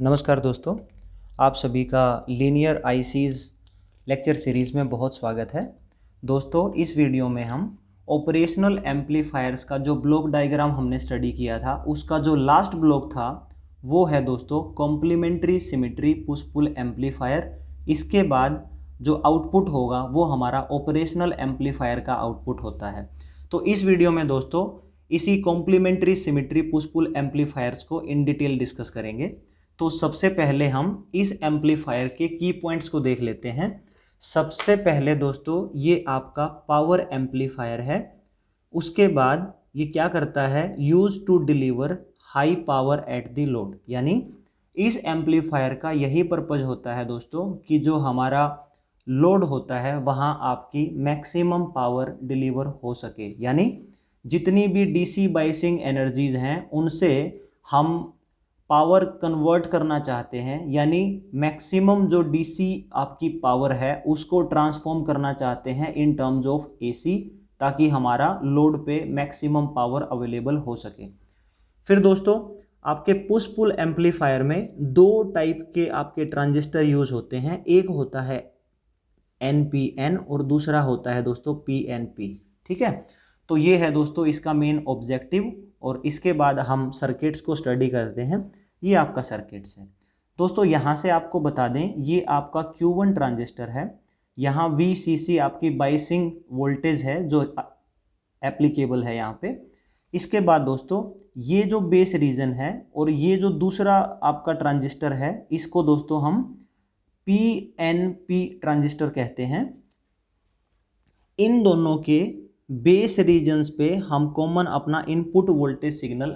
नमस्कार दोस्तों, आप सभी का लीनियर आईसीज़ लेक्चर सीरीज़ में बहुत स्वागत है। दोस्तों, इस वीडियो में हम ऑपरेशनल एम्पलीफायर्स का जो ब्लॉक डायग्राम हमने स्टडी किया था उसका जो लास्ट ब्लॉक था वो है दोस्तों complementary symmetry push pull amplifier. इसके बाद जो आउटपुट होगा वो हमारा ऑपरेशनल एम्पलीफायर का आउटपुट होता है। तो इस वीडियो में दोस्तों इसी complementary symmetry push pull amplifiers को इन डिटेल डिस्कस करेंगे। तो सबसे पहले हम इस एम्पलीफायर के की पॉइंट्स को देख लेते हैं। सबसे पहले दोस्तों ये आपका पावर एम्पलीफायर है। उसके बाद ये क्या करता है, use to deliver high power at the load, यानी इस एम्पलीफायर का यही पर्पज होता है दोस्तों कि जो हमारा लोड होता है वहाँ आपकी मैक्सिमम पावर डिलीवर हो सके, यानी जितनी भी डीसी बाइसिंग एनर्जीज हैं उनसे हम पावर कन्वर्ट करना चाहते हैं, यानी मैक्सिमम जो डीसी आपकी पावर है उसको ट्रांसफॉर्म करना चाहते हैं इन टर्म्स ऑफ एसी, ताकि हमारा लोड पे मैक्सिमम पावर अवेलेबल हो सके। फिर दोस्तों आपके पुश पुल एम्पलीफायर में दो टाइप के आपके ट्रांजिस्टर यूज होते हैं, एक होता है एनपीएन और दूसरा होता है दोस्तों पीएनपी। ठीक है, तो ये है दोस्तों इसका मेन ऑब्जेक्टिव, और इसके बाद हम सर्किट्स को स्टडी करते हैं। ये आपका सर्किट्स है दोस्तों। यहाँ से आपको बता दें ये आपका Q1 ट्रांजिस्टर है, यहाँ VCC आपकी बाइसिंग वोल्टेज है जो एप्लीकेबल है यहाँ पे। इसके बाद दोस्तों ये जो बेस रीजन है और ये जो दूसरा आपका ट्रांजिस्टर है इसको दोस्तों हम PNP ट्रांजिस्टर कहते हैं। इन दोनों के बेस रीजन्स पे हम कॉमन अपना इनपुट वोल्टेज सिग्नल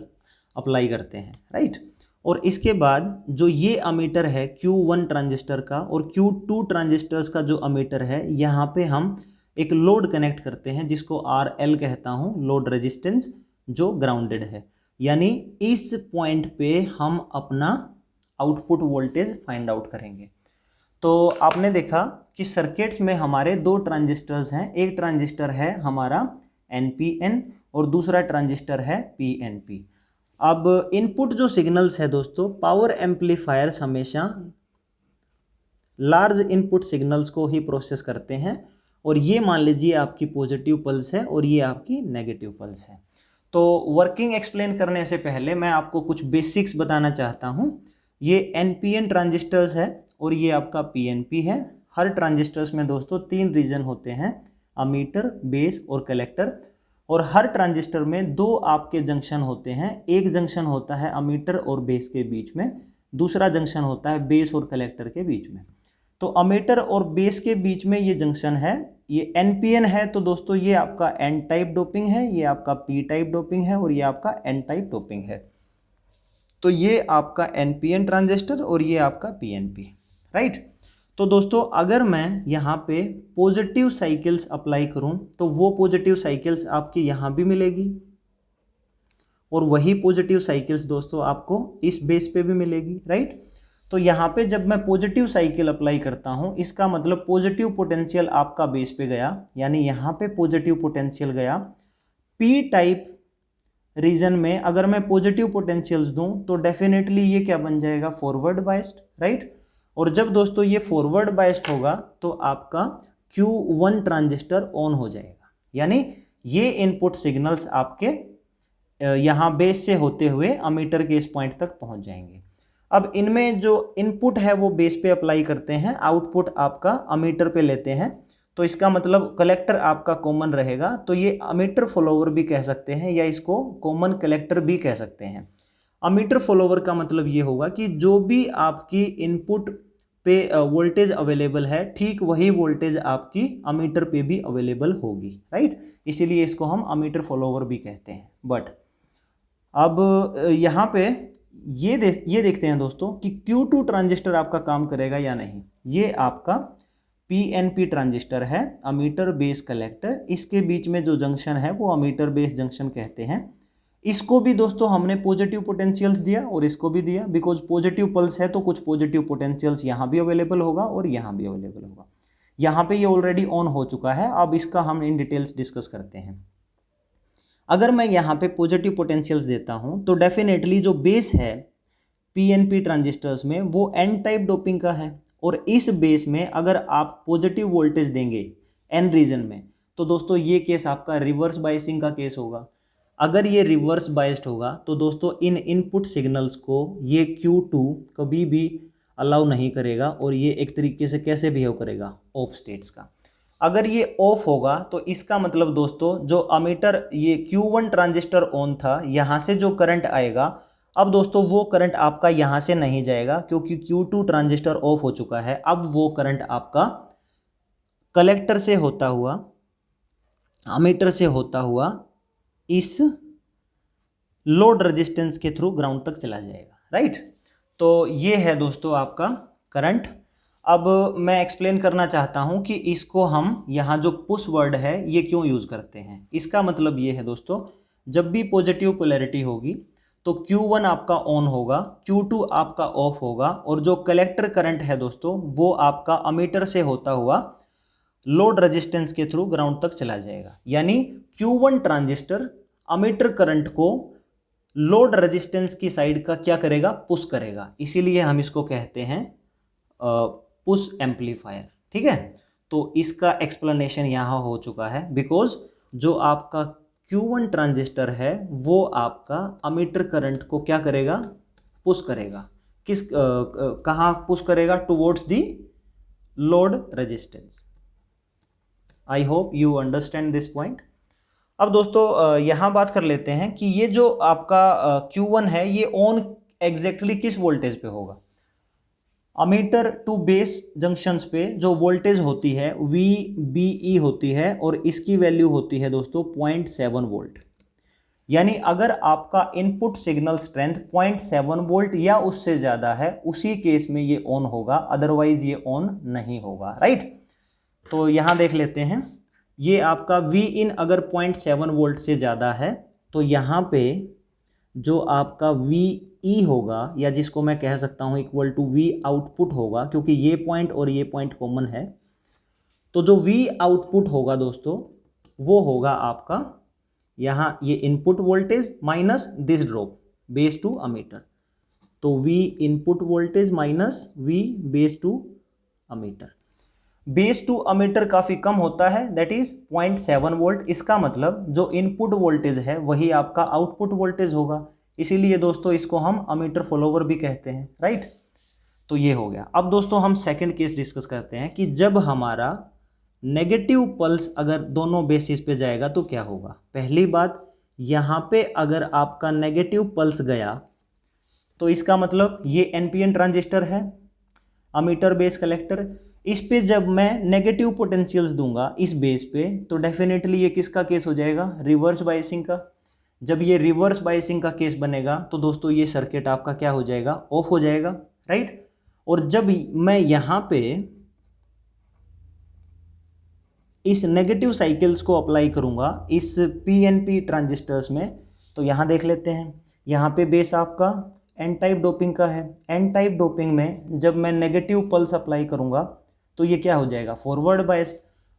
अप्लाई करते हैं, राइट। और इसके बाद जो ये अमीटर है Q1 ट्रांजिस्टर का और Q2 ट्रांजिस्टर्स का जो अमीटर है, यहाँ पे हम एक लोड कनेक्ट करते हैं जिसको RL कहता हूँ, लोड रेजिस्टेंस, जो ग्राउंडेड है। यानी इस पॉइंट पे हम अपना आउटपुट वोल्टेज फाइंड आउट करेंगे। तो आपने देखा कि सर्किट्स में हमारे दो ट्रांजिस्टर्स हैं, एक ट्रांजिस्टर है हमारा NPN और दूसरा ट्रांजिस्टर है PNP। अब इनपुट जो सिग्नल्स है दोस्तों, पावर एम्पलीफायर्स हमेशा लार्ज इनपुट सिग्नल्स को ही प्रोसेस करते हैं, और ये मान लीजिए आपकी पॉजिटिव पल्स है और ये आपकी नेगेटिव पल्स है। तो वर्किंग एक्सप्लेन करने से पहले मैं आपको कुछ बेसिक्स बताना चाहता हूँ। ये NPN ट्रांजिस्टर्स है और ये आपका PNP है। हर ट्रांजिस्टर्स में दोस्तों तीन रीजन होते हैं, अमीटर, बेस और कलेक्टर, और हर ट्रांजिस्टर में दो आपके जंक्शन होते हैं। एक जंक्शन होता है अमीटर और बेस के बीच में, दूसरा जंक्शन होता है बेस और कलेक्टर के बीच में। तो अमीटर और बेस के बीच में ये जंक्शन है, ये NPN है, तो दोस्तों ये आपका N टाइप डोपिंग है, ये आपका P टाइप डोपिंग है और ये आपका N टाइप डोपिंग है। तो ये आपका NPN ट्रांजिस्टर और ये आपका PNP, राइट। तो दोस्तों अगर मैं यहाँ पे पॉजिटिव साइकिल्स अप्लाई करूँ तो वो पॉजिटिव साइकिल्स आपकी यहाँ भी मिलेगी, और वही पॉजिटिव साइकिल्स दोस्तों आपको इस बेस पे भी मिलेगी, राइट। तो यहाँ पे जब मैं पॉजिटिव साइकिल अप्लाई करता हूँ इसका मतलब पॉजिटिव पोटेंशियल आपका बेस पे गया, यानी यहाँ पे पॉजिटिव पोटेंशियल गया। P टाइप रीजन में अगर मैं पॉजिटिव पोटेंशियल्स दूं तो डेफिनेटली ये क्या बन जाएगा, फॉरवर्ड बाइस्ड, राइट। और जब दोस्तों ये फॉरवर्ड बाइस्ड होगा तो आपका Q1 ट्रांजिस्टर ऑन हो जाएगा, यानी ये इनपुट सिग्नल्स आपके यहाँ बेस से होते हुए अमीटर के इस पॉइंट तक पहुँच जाएंगे। अब इनमें जो इनपुट है वो बेस पे अप्लाई करते हैं, आउटपुट आपका अमीटर पे लेते हैं, तो इसका मतलब कलेक्टर आपका कॉमन रहेगा। तो ये अमीटर फॉलोवर भी कह सकते हैं या इसको कॉमन कलेक्टर भी कह सकते हैं। अमीटर फॉलोवर का मतलब ये होगा कि जो भी आपकी इनपुट पे वोल्टेज अवेलेबल है ठीक वही वोल्टेज आपकी अमीटर पे भी अवेलेबल होगी, राइट। इसीलिए इसको हम अमीटर फॉलोवर भी कहते हैं। बट अब यहाँ पे ये देखते हैं दोस्तों कि Q2 ट्रांजिस्टर आपका काम करेगा या नहीं। ये आपका PNP ट्रांजिस्टर है, अमीटर बेस कलेक्टर, इसके बीच में जो जंक्शन है वो अमीटर बेस जंक्शन कहते हैं। इसको भी दोस्तों हमने पॉजिटिव पोटेंशियल्स दिया और इसको भी दिया, बिकॉज पॉजिटिव पल्स है तो कुछ पॉजिटिव पोटेंशियल्स यहाँ भी अवेलेबल होगा और यहाँ भी अवेलेबल होगा। यहाँ पे ये ऑलरेडी ऑन हो चुका है, अब इसका हम इन डिटेल्स डिस्कस करते हैं। अगर मैं यहाँ पे पॉजिटिव पोटेंशियल्स देता हूँ तो डेफिनेटली जो बेस है पीएनपी ट्रांजिस्टर्स में वो एन टाइप डोपिंग का है, और इस बेस में अगर आप पॉजिटिव वोल्टेज देंगे एन रीजन में, तो दोस्तों ये केस आपका रिवर्स बायसिंग का केस होगा। अगर ये रिवर्स बायस्ड होगा तो दोस्तों इन इनपुट सिग्नल्स को ये Q2 कभी भी अलाउ नहीं करेगा, और ये एक तरीके से कैसे बिहेव करेगा, ऑफ स्टेट्स का। अगर ये ऑफ होगा तो इसका मतलब दोस्तों जो अमीटर ये Q1 ट्रांजिस्टर ऑन था, यहाँ से जो करंट आएगा, अब दोस्तों वो करंट आपका यहाँ से नहीं जाएगा क्योंकि Q2 ट्रांजिस्टर ऑफ हो चुका है। अब वो करंट आपका कलेक्टर से होता हुआ, अमीटर से होता हुआ इस लोड रेजिस्टेंस के थ्रू ग्राउंड तक चला जाएगा, राइट। तो ये है दोस्तों आपका करंट। अब मैं एक्सप्लेन करना चाहता हूं कि इसको हम यहाँ जो पुश वर्ड है ये क्यों यूज़ करते हैं। इसका मतलब ये है दोस्तों, जब भी पॉजिटिव पोलैरिटी होगी तो Q1 आपका ऑन होगा, Q2 आपका ऑफ होगा, और जो कलेक्टर करंट है दोस्तों वो आपका अमीटर से होता हुआ लोड रेजिस्टेंस के थ्रू ग्राउंड तक चला जाएगा। यानी Q1 ट्रांजिस्टर अमीटर करंट को लोड रेजिस्टेंस की साइड का क्या करेगा, पुश करेगा। इसीलिए हम इसको कहते हैं पुश एम्पलीफायर, ठीक है। तो इसका एक्सप्लेनेशन यहाँ हो चुका है, बिकॉज जो आपका Q1 ट्रांजिस्टर है वो आपका अमीटर करंट को क्या करेगा, पुश करेगा। कहाँ पुश करेगा, towards the load resistance. I hope you understand this point. अब दोस्तों यहाँ बात कर लेते हैं कि ये जो आपका Q1 है ये ऑन एग्जैक्टली किस वोल्टेज पे होगा। अमीटर टू बेस जंक्शंस पे जो वोल्टेज होती है VBE होती है, और इसकी वैल्यू होती है दोस्तों 0.7 वोल्ट। यानी अगर आपका इनपुट सिग्नल स्ट्रेंथ 0.7 वोल्ट या उससे ज़्यादा है, उसी केस में ये ऑन होगा, अदरवाइज ये ऑन नहीं होगा, राइट। तो यहाँ देख लेते हैं, ये आपका Vin अगर 0.7 वोल्ट से ज़्यादा है तो यहाँ पे जो आपका VE होगा, या जिसको मैं कह सकता हूँ इक्वल टू V आउटपुट होगा, क्योंकि ये पॉइंट और ये पॉइंट कॉमन है। तो जो V आउटपुट होगा दोस्तों वो होगा आपका यहाँ ये input voltage minus this drop base to emitter. तो V input voltage minus V base to emitter. Base to emitter काफ़ी कम होता है, दैट इज 0.7 वोल्ट। इसका मतलब जो इनपुट वोल्टेज है वही आपका आउटपुट वोल्टेज होगा, इसीलिए दोस्तों इसको हम अमीटर फॉलोवर भी कहते हैं, राइट। तो ये हो गया। अब दोस्तों हम सेकंड केस डिस्कस करते हैं कि जब हमारा नेगेटिव पल्स अगर दोनों बेसिस पे जाएगा तो क्या होगा। पहली बात, यहाँ पे अगर आपका नेगेटिव पल्स गया तो इसका मतलब ये NPN ट्रांजिस्टर है, अमीटर बेस कलेक्टर। इस पे जब मैं नेगेटिव पोटेंशियल्स दूंगा इस बेस पे तो डेफिनेटली ये किसका केस हो जाएगा, रिवर्स बायसिंग का। जब ये रिवर्स बायसिंग का केस बनेगा तो दोस्तों ये सर्किट आपका क्या हो जाएगा, ऑफ हो जाएगा, राइट। और जब मैं यहाँ पे इस नेगेटिव साइकिल्स को अप्लाई करूँगा इस PNP ट्रांजिस्टर्स में, तो यहाँ देख लेते हैं, यहाँ पे बेस आपका एन टाइप डोपिंग का है। एन टाइप डोपिंग में जब मैं नेगेटिव पल्स अप्लाई करूँगा तो ये क्या हो जाएगा, फॉरवर्ड बायस।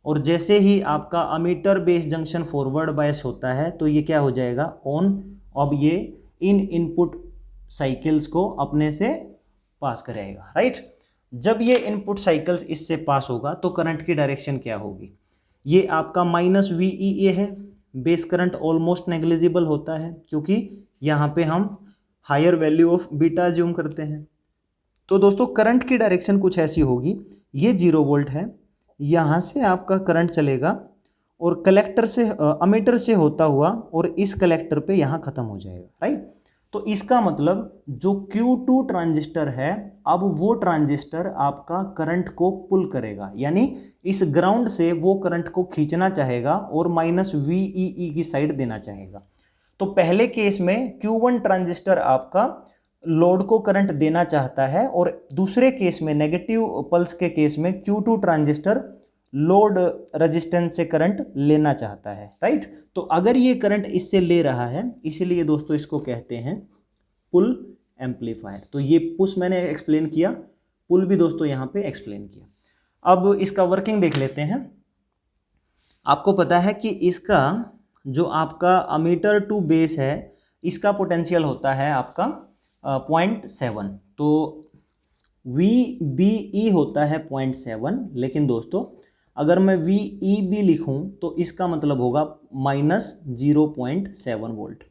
और जैसे ही आपका ammeter base junction forward bias होता है तो ये क्या हो जाएगा, ऑन। अब ये इन इनपुट साइकिल्स को अपने से पास करेगा, राइट। जब ये इनपुट साइकिल्स इससे पास होगा तो करंट की डायरेक्शन क्या होगी, ये आपका माइनस VEA है। बेस करंट ऑलमोस्ट नेग्लिजिबल होता है क्योंकि यहाँ पे हम हायर वैल्यू ऑफ बीटा ज्यूम करते हैं। तो दोस्तों करंट की डायरेक्शन कुछ ऐसी होगी, ये 0 वोल्ट है, यहाँ से आपका करंट चलेगा और कलेक्टर से अमीटर से होता हुआ और इस कलेक्टर पे यहाँ ख़त्म हो जाएगा, राइट। तो इसका मतलब जो Q2 ट्रांजिस्टर है, अब वो ट्रांजिस्टर आपका करंट को पुल करेगा, यानी इस ग्राउंड से वो करंट को खींचना चाहेगा और माइनस VEE की साइड देना चाहेगा। तो पहले केस में Q1 ट्रांजिस्टर आपका लोड को करंट देना चाहता है, और दूसरे केस में नेगेटिव पल्स के केस में Q2 ट्रांजिस्टर लोड रेजिस्टेंस से करंट लेना चाहता है, राइट। तो अगर ये करंट इससे ले रहा है, इसीलिए दोस्तों इसको कहते हैं पुल एम्पलीफायर। तो ये पुश मैंने एक्सप्लेन किया, पुल भी दोस्तों यहाँ पे एक्सप्लेन किया। अब इसका वर्किंग देख लेते हैं। आपको पता है कि इसका जो आपका अमीटर टू बेस है, इसका पोटेंशियल होता है आपका 0.7, तो VBE होता है 0.7, लेकिन दोस्तों अगर मैं VEB लिखूं तो इसका मतलब होगा -0.7 वोल्ट।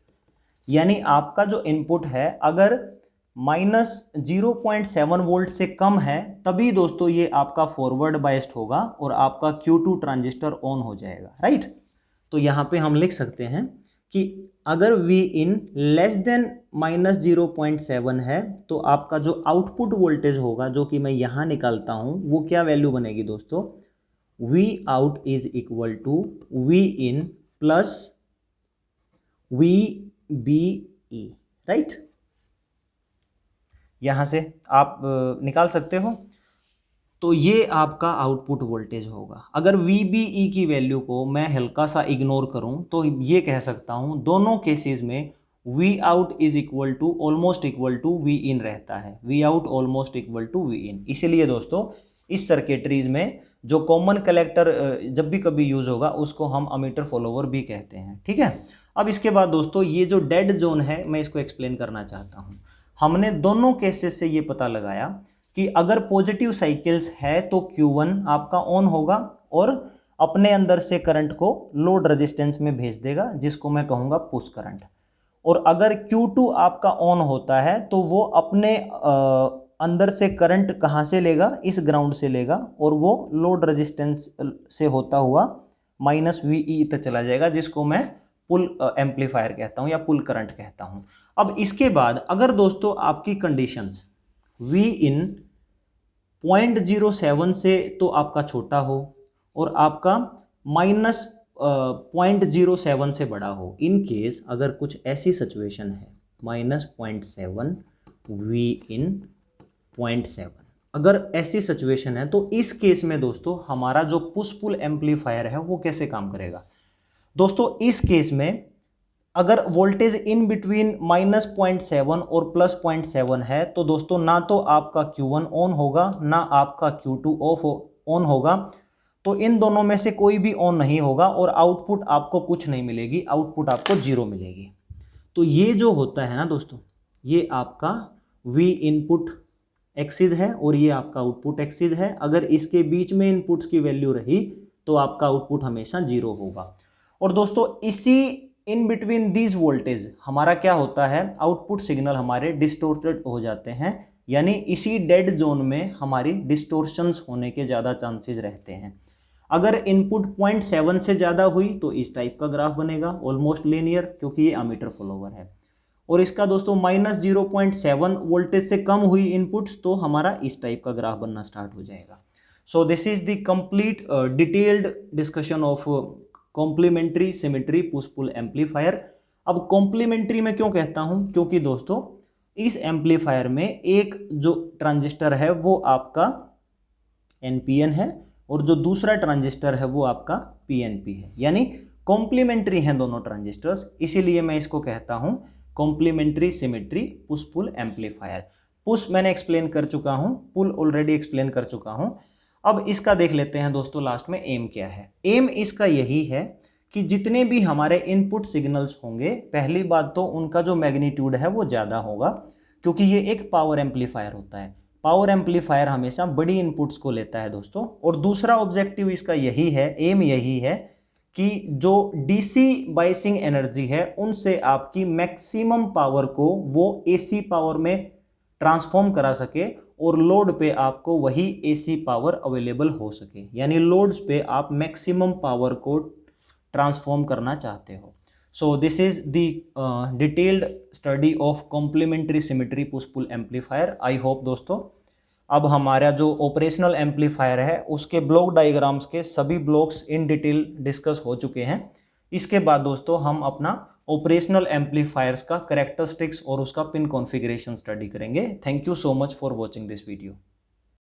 यानी आपका जो इनपुट है अगर -0.7 वोल्ट से कम है तभी दोस्तों ये आपका फॉरवर्ड बायस्ड होगा और आपका Q2 ट्रांजिस्टर ऑन हो जाएगा, राइट। तो यहाँ पे हम लिख सकते हैं कि अगर Vin लेस देन -0.7 है तो आपका जो आउटपुट वोल्टेज होगा, जो कि मैं यहाँ निकालता हूँ, वो क्या वैल्यू बनेगी दोस्तों, Vout is equal to Vin plus VBE, right. यहाँ से आप निकाल सकते हो। तो ये आपका आउटपुट वोल्टेज होगा। अगर VBE की वैल्यू को मैं हल्का सा इग्नोर करूं तो ये कह सकता हूं दोनों केसेस में Vout is equal to almost equal to Vin रहता है, Vout almost equal to Vin। इसीलिए दोस्तों इस सर्किटरीज में जो कॉमन कलेक्टर जब भी कभी यूज होगा उसको हम अमीटर फॉलोवर भी कहते हैं, ठीक है। अब इसके बाद दोस्तों ये जो डेड जोन है मैं इसको एक्सप्लेन करना चाहता हूँ। हमने दोनों केसेस से ये पता लगाया कि अगर पॉजिटिव साइकिल्स है तो Q1 आपका ऑन होगा और अपने अंदर से करंट को लोड रेजिस्टेंस में भेज देगा, जिसको मैं कहूँगा पुश करंट। और अगर Q2 आपका ऑन होता है तो वो अपने अंदर से करंट कहाँ से लेगा, इस ग्राउंड से लेगा और वो लोड रेजिस्टेंस से होता हुआ -VE तक चला जाएगा, जिसको मैं पुल एम्पलीफायर कहता हूँ या पुल करंट कहता हूँ। अब इसके बाद अगर दोस्तों आपकी कंडीशंस Vin 0.07 से तो आपका छोटा हो और आपका -0.07 से बड़ा हो, इन केस अगर कुछ ऐसी सिचुएशन है -0.7 Vin 0.7, अगर ऐसी सिचुएशन है तो इस केस में दोस्तों हमारा जो पुश पुल एम्पलीफायर है वो कैसे काम करेगा। दोस्तों इस केस में अगर वोल्टेज इन बिटवीन -0.7 और +0.7 है तो दोस्तों ना तो आपका Q1 ऑन होगा ना आपका Q2 ऑफ ऑन होगा, तो इन दोनों में से कोई भी ऑन नहीं होगा और आउटपुट आपको कुछ नहीं मिलेगी, आउटपुट आपको 0 मिलेगी। तो ये जो होता है ना दोस्तों, ये आपका V इनपुट एक्सिस है और ये आपका आउटपुट एक्सिस है। अगर इसके बीच में इनपुट्स की वैल्यू रही तो आपका आउटपुट हमेशा 0 होगा। और दोस्तों इसी इन बिटवीन दीज वोल्टेज हमारा क्या होता है, आउटपुट सिग्नल हमारे डिस्टोर्टेड हो जाते हैं, यानी इसी डेड जोन में हमारी डिस्टोर्शंस होने के ज़्यादा चांसेस रहते हैं। अगर इनपुट 0.7 से ज़्यादा हुई तो इस टाइप का ग्राफ बनेगा, ऑलमोस्ट लीनियर, क्योंकि ये अमीटर फॉलोवर है। और इसका दोस्तों -0.7 वोल्टेज से कम हुई इनपुट्स तो हमारा इस टाइप का ग्राफ बनना स्टार्ट हो जाएगा। So this is the complete detailed discussion of complementary symmetry push pull amplifier. अब कॉम्प्लीमेंट्री में क्यों कहता हूं, क्योंकि दोस्तों इस एम्पलीफायर में एक जो ट्रांजिस्टर है वो आपका NPN है और जो दूसरा ट्रांजिस्टर है वो आपका PNP है, यानी कॉम्प्लीमेंट्री हैं दोनों ट्रांजिस्टर्स, इसीलिए मैं इसको कहता हूं complementary symmetry push pull amplifier. Push मैंने एक्सप्लेन कर चुका हूं, पुल ऑलरेडी एक्सप्लेन कर चुका हूं। अब इसका देख लेते हैं दोस्तों लास्ट में एम क्या है। एम इसका यही है कि जितने भी हमारे इनपुट सिग्नल्स होंगे, पहली बात तो उनका जो मैग्नीट्यूड है वो ज़्यादा होगा, क्योंकि ये एक पावर एम्पलीफायर होता है। पावर एम्पलीफायर हमेशा बड़ी इनपुट्स को लेता है दोस्तों। और दूसरा ऑब्जेक्टिव इसका यही है, एम यही है कि जो डीसी बायसिंग एनर्जी है उनसे आपकी मैक्सिमम पावर को वो एसी पावर में ट्रांसफॉर्म करा सके और लोड पे आपको वही एसी पावर अवेलेबल हो सके, यानी लोड्स पे आप मैक्सिमम पावर को ट्रांसफॉर्म करना चाहते हो। So this is the detailed study of complementary symmetry push pull amplifier. I hope दोस्तों अब हमारा जो ऑपरेशनल एम्पलीफायर है उसके ब्लॉक डायग्राम्स के सभी ब्लॉक्स इन डिटेल डिस्कस हो चुके हैं। इसके बाद दोस्तों हम अपना ऑपरेशनल एम्पलीफायर्स का कैरेक्टरिस्टिक्स और उसका पिन कॉन्फ़िगरेशन स्टडी करेंगे। Thank you so much for watching this video.